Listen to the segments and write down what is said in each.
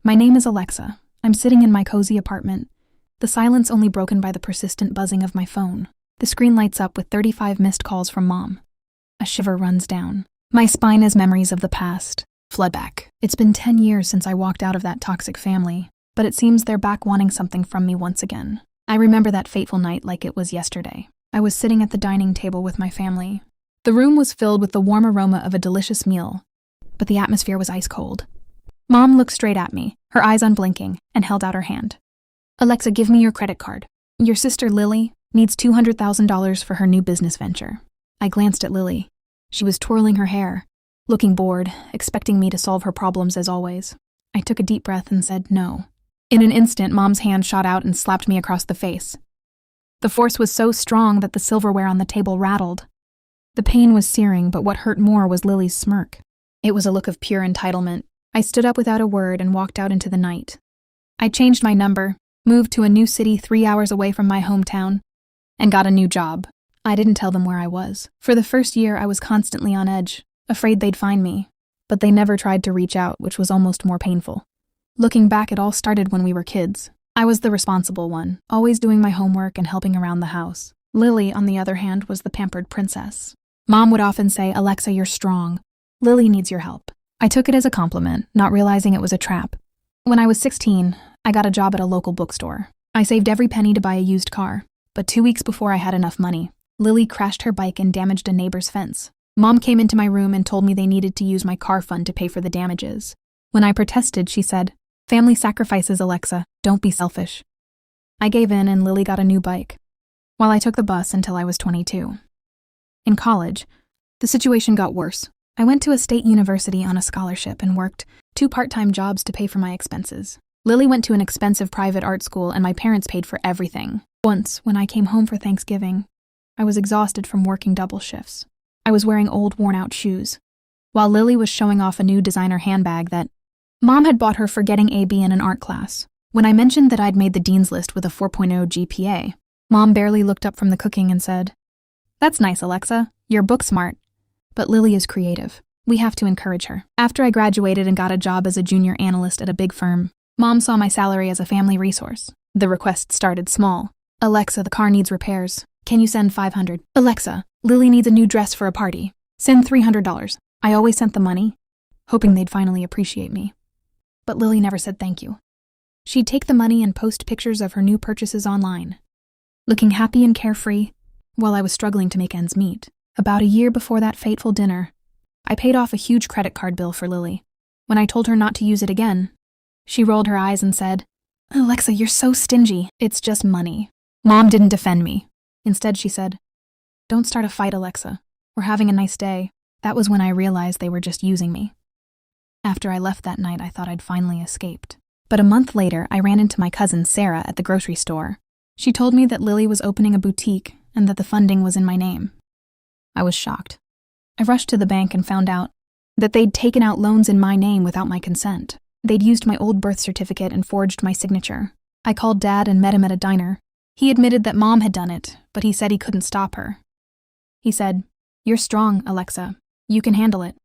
My name is Alexa. I'm sitting in my cozy apartment, the silence only broken by the persistent buzzing of my phone. The screen lights up with 35 missed calls from Mom. A shiver runs down. My spine as memories of the past flood back. It's been 10 years since I walked out of that toxic family, but it seems they're back wanting something from me once again. I remember that fateful night like it was yesterday. I was sitting at the dining table with my family. The room was filled with the warm aroma of a delicious meal, but the atmosphere was ice cold. Mom looked straight at me, her eyes unblinking, and held out her hand. Alexa, give me your credit card. Your sister Lily needs $200,000 for her new business venture. I glanced at Lily. She was twirling her hair, looking bored, expecting me to solve her problems as always. I took a deep breath and said no. In an instant, Mom's hand shot out and slapped me across the face. The force was so strong that the silverware on the table rattled. The pain was searing, but what hurt more was Lily's smirk. It was a look of pure entitlement. I stood up without a word and walked out into the night. I changed my number, moved to a new city 3 hours away from my hometown, and got a new job. I didn't tell them where I was. For the first year, I was constantly on edge, afraid they'd find me, but they never tried to reach out, which was almost more painful. Looking back, it all started when we were kids. I was the responsible one, always doing my homework and helping around the house. Lily, on the other hand, was the pampered princess. Mom would often say, Alexa, you're strong. Lily needs your help. I took it as a compliment, not realizing it was a trap. When I was 16, I got a job at a local bookstore. I saved every penny to buy a used car, but 2 weeks before I had enough money, Lily crashed her bike and damaged a neighbor's fence. Mom came into my room and told me they needed to use my car fund to pay for the damages. When I protested, she said, "Family sacrifices, Alexa. Don't be selfish." I gave in and Lily got a new bike, while I took the bus until I was 22. In college, the situation got worse. I went to a state university on a scholarship and worked 2 part-time jobs to pay for my expenses. Lily went to an expensive private art school and my parents paid for everything. Once, when I came home for Thanksgiving, I was exhausted from working double shifts. I was wearing old, worn-out shoes, while Lily was showing off a new designer handbag that Mom had bought her for getting a B in an art class. When I mentioned that I'd made the dean's list with a 4.0 GPA, Mom barely looked up from the cooking and said, "That's nice, Alexa. You're book smart. But Lily is creative. We have to encourage her." After I graduated and got a job as a junior analyst at a big firm, Mom saw my salary as a family resource. The request started small. Alexa, the car needs repairs. Can you send $500? Alexa, Lily needs a new dress for a party. Send $300. I always sent the money, hoping they'd finally appreciate me. But Lily never said thank you. She'd take the money and post pictures of her new purchases online, looking happy and carefree while I was struggling to make ends meet. About a year before that fateful dinner, I paid off a huge credit card bill for Lily. When I told her not to use it again, she rolled her eyes and said, "Alexa, you're so stingy. It's just money." Mom didn't defend me. Instead, she said, "Don't start a fight, Alexa. We're having a nice day." That was when I realized they were just using me. After I left that night, I thought I'd finally escaped. But a month later, I ran into my cousin Sarah at the grocery store. She told me that Lily was opening a boutique and that the funding was in my name. I was shocked. I rushed to the bank and found out that they'd taken out loans in my name without my consent. They'd used my old birth certificate and forged my signature. I called Dad and met him at a diner. He admitted that Mom had done it, but he said he couldn't stop her. He said, "You're strong, Alexa. You can handle it."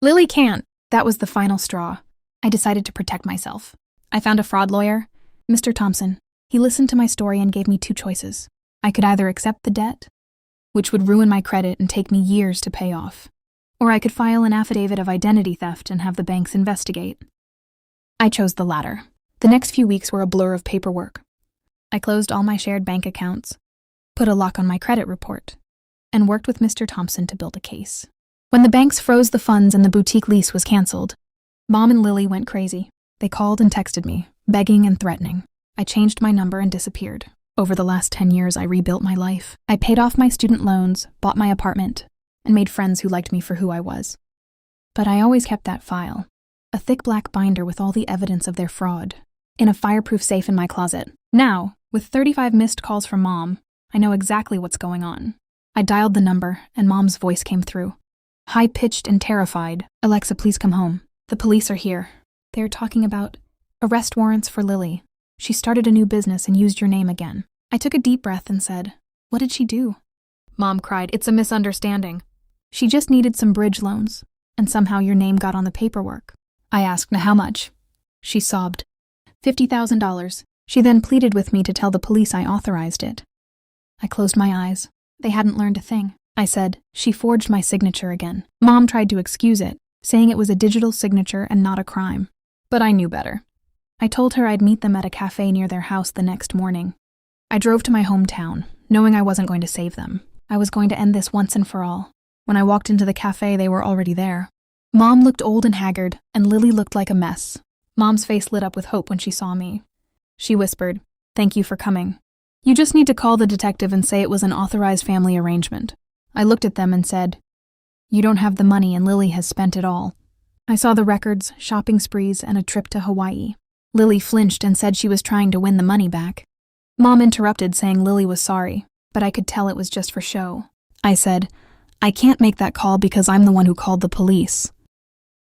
Lily can't. That was the final straw. I decided to protect myself. I found a fraud lawyer, Mr. Thompson. He listened to my story and gave me 2 choices. I could either accept the debt, which would ruin my credit and take me years to pay off, or I could file an affidavit of identity theft and have the banks investigate. I chose the latter. The next few weeks were a blur of paperwork. I closed all my shared bank accounts, put a lock on my credit report, and worked with Mr. Thompson to build a case. When the banks froze the funds and the boutique lease was canceled, Mom and Lily went crazy. They called and texted me, begging and threatening. I changed my number and disappeared. Over the last 10 years, I rebuilt my life. I paid off my student loans, bought my apartment, and made friends who liked me for who I was. But I always kept that file, a thick black binder with all the evidence of their fraud, in a fireproof safe in my closet. Now, with 35 missed calls from Mom, I know exactly what's going on. I dialed the number, and Mom's voice came through. High-pitched and terrified. "Alexa, please come home. The police are here. They're talking about arrest warrants for Lily. She started a new business and used your name again." I took a deep breath and said, "What did she do?" Mom cried, "It's a misunderstanding. She just needed some bridge loans, and somehow your name got on the paperwork." I asked, "Now how much?" she sobbed. $50,000. She then pleaded with me to tell the police I authorized it. I closed my eyes. They hadn't learned a thing. I said, she forged my signature again. Mom tried to excuse it, saying it was a digital signature and not a crime. But I knew better. I told her I'd meet them at a cafe near their house the next morning. I drove to my hometown, knowing I wasn't going to save them. I was going to end this once and for all. When I walked into the cafe, they were already there. Mom looked old and haggard, and Lily looked like a mess. Mom's face lit up with hope when she saw me. She whispered, "Thank you for coming. You just need to call the detective and say it was an authorized family arrangement." I looked at them and said, "You don't have the money and Lily has spent it all." I saw the records, shopping sprees, and a trip to Hawaii. Lily flinched and said she was trying to win the money back. Mom interrupted, saying Lily was sorry, but I could tell it was just for show. I said, "I can't make that call because I'm the one who called the police."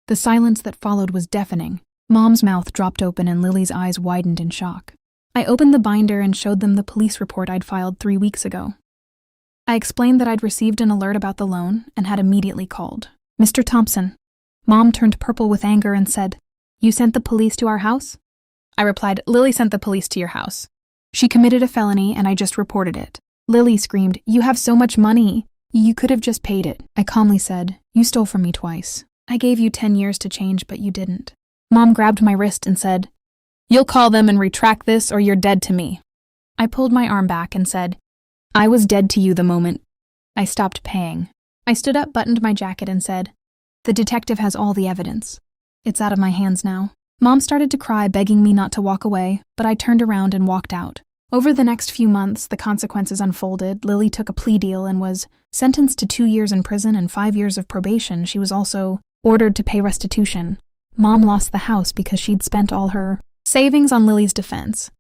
The silence that followed was deafening. Mom's mouth dropped open and Lily's eyes widened in shock. I opened the binder and showed them the police report I'd filed 3 weeks ago. I explained that I'd received an alert about the loan and had immediately called. "Mr. Thompson." Mom turned purple with anger and said, "You sent the police to our house?" I replied, "Lily sent the police to your house. She committed a felony and I just reported it." Lily screamed, "You have so much money. You could have just paid it." I calmly said, "You stole from me twice. I gave you 10 years to change, but you didn't." Mom grabbed my wrist and said, "You'll call them and retract this or you're dead to me." I pulled my arm back and said, "I was dead to you the moment I stopped paying." I stood up, buttoned my jacket, and said, "The detective has all the evidence. It's out of my hands now." Mom started to cry, begging me not to walk away, but I turned around and walked out. Over the next few months, the consequences unfolded. Lily took a plea deal and was sentenced to 2 years in prison and 5 years of probation. She was also ordered to pay restitution. Mom lost the house because she'd spent all her savings on Lily's defense.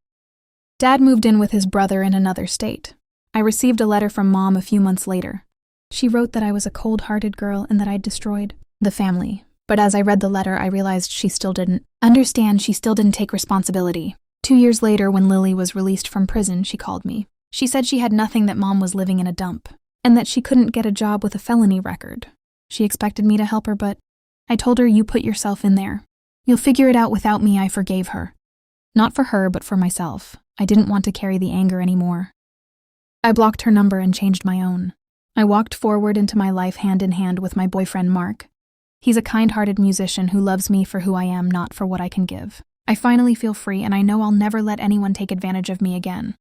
Dad moved in with his brother in another state. I received a letter from Mom a few months later. She wrote that I was a cold-hearted girl and that I'd destroyed the family. But as I read the letter, I realized she still didn't understand. She still didn't take responsibility. 2 years later, when Lily was released from prison, she called me. She said she had nothing, that Mom was living in a dump, and that she couldn't get a job with a felony record. She expected me to help her, but I told her, "You put yourself in there. You'll figure it out without me." I forgave her. Not for her, but for myself. I didn't want to carry the anger anymore. I blocked her number and changed my own. I walked forward into my life hand in hand with my boyfriend, Mark. He's a kind-hearted musician who loves me for who I am, not for what I can give. I finally feel free, and I know I'll never let anyone take advantage of me again.